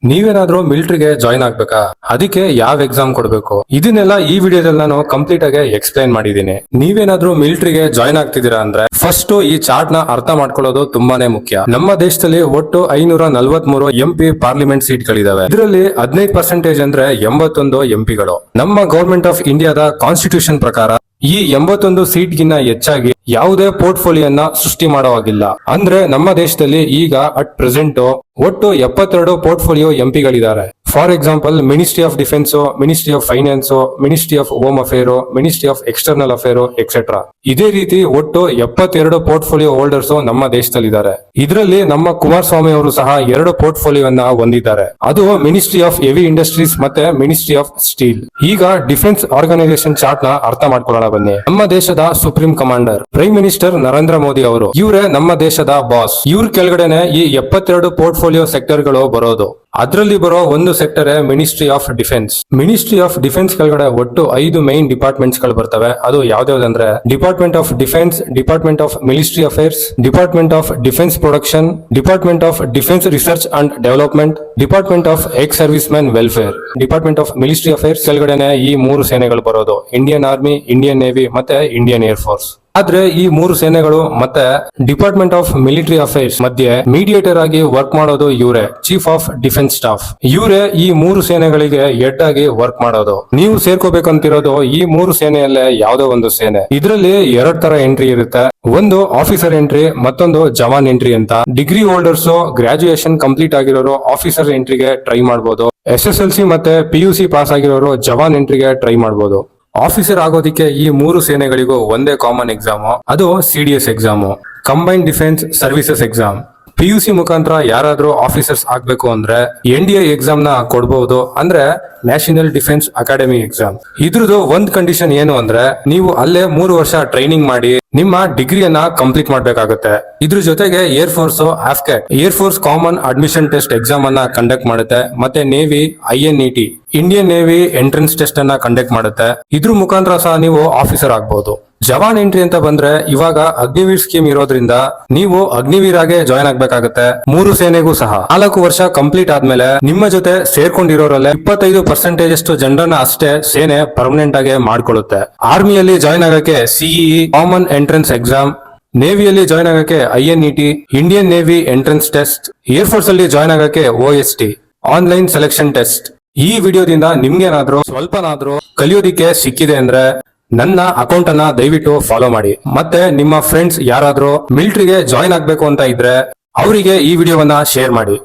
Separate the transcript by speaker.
Speaker 1: ನೀವೇನಾದ್ರೂ ಮಿಲಿಟರಿಗೆ ಜಾಯ್ನ್ ಆಗ್ಬೇಕಾ? ಅದಕ್ಕೆ ಯಾವ ಎಕ್ಸಾಮ್ ಕೊಡ್ಬೇಕು? ಇದನ್ನೆಲ್ಲ ಈ ವಿಡಿಯೋದಲ್ಲಿ ನಾನು ಕಂಪ್ಲೀಟ್ ಆಗಿ ಎಕ್ಸ್ಪ್ಲೈನ್ ಮಾಡಿದೀನಿ. ನೀವೇನಾದ್ರೂ ಮಿಲಿಟರಿಗೆ ಜಾಯ್ನ್ ಆಗ್ತಿದ್ದೀರಾ ಅಂದ್ರೆ ಫಸ್ಟ್ ಈ ಚಾರ್ಟ್ ನ ಅರ್ಥ ಮಾಡ್ಕೊಳ್ಳೋದು ತುಂಬಾನೇ ಮುಖ್ಯ. ನಮ್ಮ ದೇಶದಲ್ಲಿ ಒಟ್ಟು 543 MP ಪಾರ್ಲಿಮೆಂಟ್ ಸೀಟ್ ಗಳಿದಾವೆ. ಇದರಲ್ಲಿ 15% ಅಂದ್ರೆ 81 MP ಗಳು. ನಮ್ಮ ಗವರ್ಮೆಂಟ್ ಆಫ್ ಇಂಡಿಯಾದ ಕಾನ್ಸ್ಟಿಟ್ಯೂಷನ್ ಪ್ರಕಾರ ಈ 81 ಸೀಟ್ ಗಿನ್ನ ಹೆಚ್ಚಾಗಿ ಯಾವುದೇ ಪೋರ್ಟ್ಫೋಲಿಯೋನ ಸೃಷ್ಟಿ ಮಾಡುವಾಗಿಲ್ಲ. ಅಂದ್ರೆ ನಮ್ಮ ದೇಶದಲ್ಲಿ ಈಗ ಅಟ್ ಪ್ರೆಸೆಂಟ್ ಒಟ್ಟು 72 ಪೋರ್ಟ್ಫೋಲಿಯೋ ಎಂಪಿಗಳಿದ್ದಾರೆ. For example ministry of defence, ministry of finance, ministry of home affair, ministry of external affair etcetera. ಇದೇ ರೀತಿ ಒಟ್ಟು 72 ಪೋರ್ಟ್ಫೋಲಿಯೋ ಹೋಲ್ಡರ್ಸ್ ನಮ್ಮ ದೇಶದಲ್ಲಿದ್ದಾರೆ. ಇದರಲ್ಲಿ ನಮ್ಮ ಕುಮಾರಸ್ವಾಮಿ ಅವರು ಸಹ 2 ಪೋರ್ಟ್ಫೋಲಿಯೋನ ಹೊಂದಿದ್ದಾರೆ. ಅದು ಮಿನಿಸ್ಟ್ರಿ ಆಫ್ ಹೆವಿ ಇಂಡಸ್ಟ್ರೀಸ್ ಮತ್ತೆ ಮಿನಿಸ್ಟ್ರಿ ಆಫ್ ಸ್ಟೀಲ್. ಈಗ ಡಿಫೆನ್ಸ್ ಆರ್ಗನೈಸೇಷನ್ ಚಾರ್ಟ್ ನ ಅರ್ಥ ಮಾಡ್ಕೊಳ್ಳೋಣ ಬನ್ನಿ. ನಮ್ಮ ದೇಶದ supreme commander prime minister Narendra Modi ಅವರು, ಇವರೇ ನಮ್ಮ ದೇಶದ ಬಾಸ್. ಇವ್ರ ಕೆಳಗಡೆನೆ ಈ 72 ಪೋರ್ಟ್ಫೋಲಿಯೋ ಸೆಕ್ಟರ್ ಗಳು ಬರೋದು. ಅದರಲ್ಲಿ ಬರೋ ಒಂದು sector ministry of defence. Ministry of defence ಕೆಳಗಡೆ ಒಟ್ಟು 5 ಮೈನ್ ಡಿಪಾರ್ಟ್ಮೆಂಟ್ಸ್ ಗಳು ಬರ್ತವೆ. ಅದು ಯಾವ್ದಾವ್ದಂದ್ರೆ department of defence, department of military affairs, department of defence production, department of defence research and development, department of ex servicemen welfare. Department of military affairs ಕೆಳಗಡೆನೆ ಈ 3 ಸೇನೆಗಳು ಬರೋದು. ಇಂಡಿಯನ್ ಆರ್ಮಿ, ಇಂಡಿಯನ್ ನೇವಿ ಮತ್ತೆ Indian air force. ಆದ್ರೆ ಈ 3 ಸೇನೆಗಳು ಮತ್ತೆ department of military affairs ಮಧ್ಯೆ ಮೀಡಿಯೇಟರ್ ಆಗಿ ವರ್ಕ್ ಮಾಡೋದು ಇವರೇ, ಚೀಫ್ ಆಫ್ ಡಿಫೆನ್ಸ್ ಸ್ಟಾಫ್. ಇವರೇ ಈ 3 ಸೇನೆಗಳಿಗೆ ಹೆಡ್ ಆಗಿ ವರ್ಕ್ ಮಾಡೋದು. ನೀವು ಸೇರ್ಕೋಬೇಕಂತಿರೋದು ಈ 3 ಸೇನೆಯಲ್ಲೇ ಯಾವ್ದೋ ಒಂದು ಸೇನೆ. ಇದರಲ್ಲಿ 2 ತರ ಎಂಟ್ರಿ ಇರುತ್ತೆ. ಒಂದು ಆಫೀಸರ್ ಎಂಟ್ರಿ, ಮತ್ತೊಂದು ಜವಾನ್ ಎಂಟ್ರಿ ಅಂತ. ಡಿಗ್ರಿ ಹೋಲ್ಡರ್ಸ್, ಗ್ರಾಜುಯೇಷನ್ ಕಂಪ್ಲೀಟ್ ಆಗಿರೋರು ಆಫೀಸರ್ ಎಂಟ್ರಿಗೆ ಟ್ರೈ ಮಾಡಬಹುದು. SSLC ಮತ್ತೆ PUC ಪಾಸ್ ಆಗಿರೋರು ಜವಾನ್ ಎಂಟ್ರಿಗೆ ಟ್ರೈ ಮಾಡಬಹುದು. ಆಫೀಸರ್ ಆಗೋದಿಕ್ಕೆ ಈ 3 ಸೇನೆಗಳಿಗೂ ಒಂದೇ ಕಾಮನ್ ಎಕ್ಸಾಮ್, ಅದು CDS exam, combined defence services exam. PUC ಮುಖಾಂತರ ಯಾರಾದ್ರೂ ಆಫೀಸರ್ಸ್ ಆಗ್ಬೇಕು ಅಂದ್ರೆ NDA ಎಕ್ಸಾಮ್ ನ ಕೊಡಬಹುದು, ಅಂದ್ರೆ ನ್ಯಾಷನಲ್ ಡಿಫೆನ್ಸ್ ಅಕಾಡೆಮಿ ಎಕ್ಸಾಮ್. ಇದ್ರದ್ದು ಒಂದ್ ಕಂಡೀಷನ್ ಏನು ಅಂದ್ರೆ ನೀವು ಅಲ್ಲೇ 3 ವರ್ಷ ಟ್ರೈನಿಂಗ್ ಮಾಡಿ ನಿಮ್ಮ ಡಿಗ್ರಿಯನ್ನ ಕಂಪ್ಲೀಟ್ ಮಾಡ್ಬೇಕಾಗುತ್ತೆ. ಇದ್ರ ಜೊತೆಗೆ air force AFCAT, air force common admission test exam ಅನ್ನ ಕಂಡಕ್ಟ್ ಮಾಡುತ್ತೆ. ಮತ್ತೆ navy INET, Indian navy entrance test ಅನ್ನ ಕಂಡಕ್ಟ್ ಮಾಡುತ್ತೆ. ಇದ್ರ ಮುಖಾಂತರ ಸಹ ನೀವು ಆಫೀಸರ್ ಆಗ್ಬಹುದು. ಜವಾನ್ ಎಂಟ್ರಿ ಅಂತ ಬಂದ್ರೆ ಇವಾಗ ಅಗ್ನಿವೀರ್ ಸ್ಕೀಮ್ ಇರೋದ್ರಿಂದ ನೀವು ಅಗ್ನಿವೀರಾಗೆ ಜಾಯ್ನ್ ಆಗ್ಬೇಕಾಗತ್ತೆ. 3 ಸೇನೆಗೂ ಸಹ 4 ವರ್ಷ ಕಂಪ್ಲೀಟ್ ಆದ್ಮೇಲೆ ನಿಮ್ಮ ಜೊತೆ ಸೇರ್ಕೊಂಡಿರೋರಲ್ಲೇ 25% ಅಷ್ಟು ಜನರನ್ನ ಅಷ್ಟೇ ಸೇನೆ ಪರ್ಮನೆಂಟ್ ಆಗಿ ಮಾಡ್ಕೊಳ್ಳುತ್ತೆ. ಆರ್ಮಿಯಲ್ಲಿ ಜಾಯ್ನ್ ಆಗಕ್ಕೆ CEE ಕಾಮನ್ ಎಂಟ್ರೆನ್ಸ್ ಎಕ್ಸಾಮ್, ನೇವಿಯಲ್ಲಿ ಜಾಯ್ನ್ ಆಗಕ್ಕೆ INET Indian navy entrance test, air force ಅಲ್ಲಿ ಜಾಯ್ನ್ ಆಗಕ್ಕೆ OST ಆನ್ಲೈನ್ ಸೆಲೆಕ್ಷನ್ ಟೆಸ್ಟ್. ಈ ವಿಡಿಯೋದಿಂದ ನಿಮ್ಗೇನಾದ್ರೂ ಸ್ವಲ್ಪನಾದ್ರೂ ಕಲಿಯೋದಿಕ್ಕೆ ಸಿಕ್ಕಿದೆ ಅಂದ್ರೆ ನನ್ನ ಅಕೌಂಟ್ ಅನ್ನ ದಯವಿಟ್ಟು ಫಾಲೋ ಮಾಡಿ. ಮತ್ತೆ ನಿಮ್ಮ ಫ್ರೆಂಡ್ಸ್ ಯಾರಾದ್ರೂ ಮಿಲಿಟರಿಗೆ ಜಾಯ್ನ್ ಆಗ್ಬೇಕು ಅಂತ ಇದ್ರೆ ಅವರಿಗೆ ಈ ವಿಡಿಯೋವನ್ನ ಶೇರ್ ಮಾಡಿ.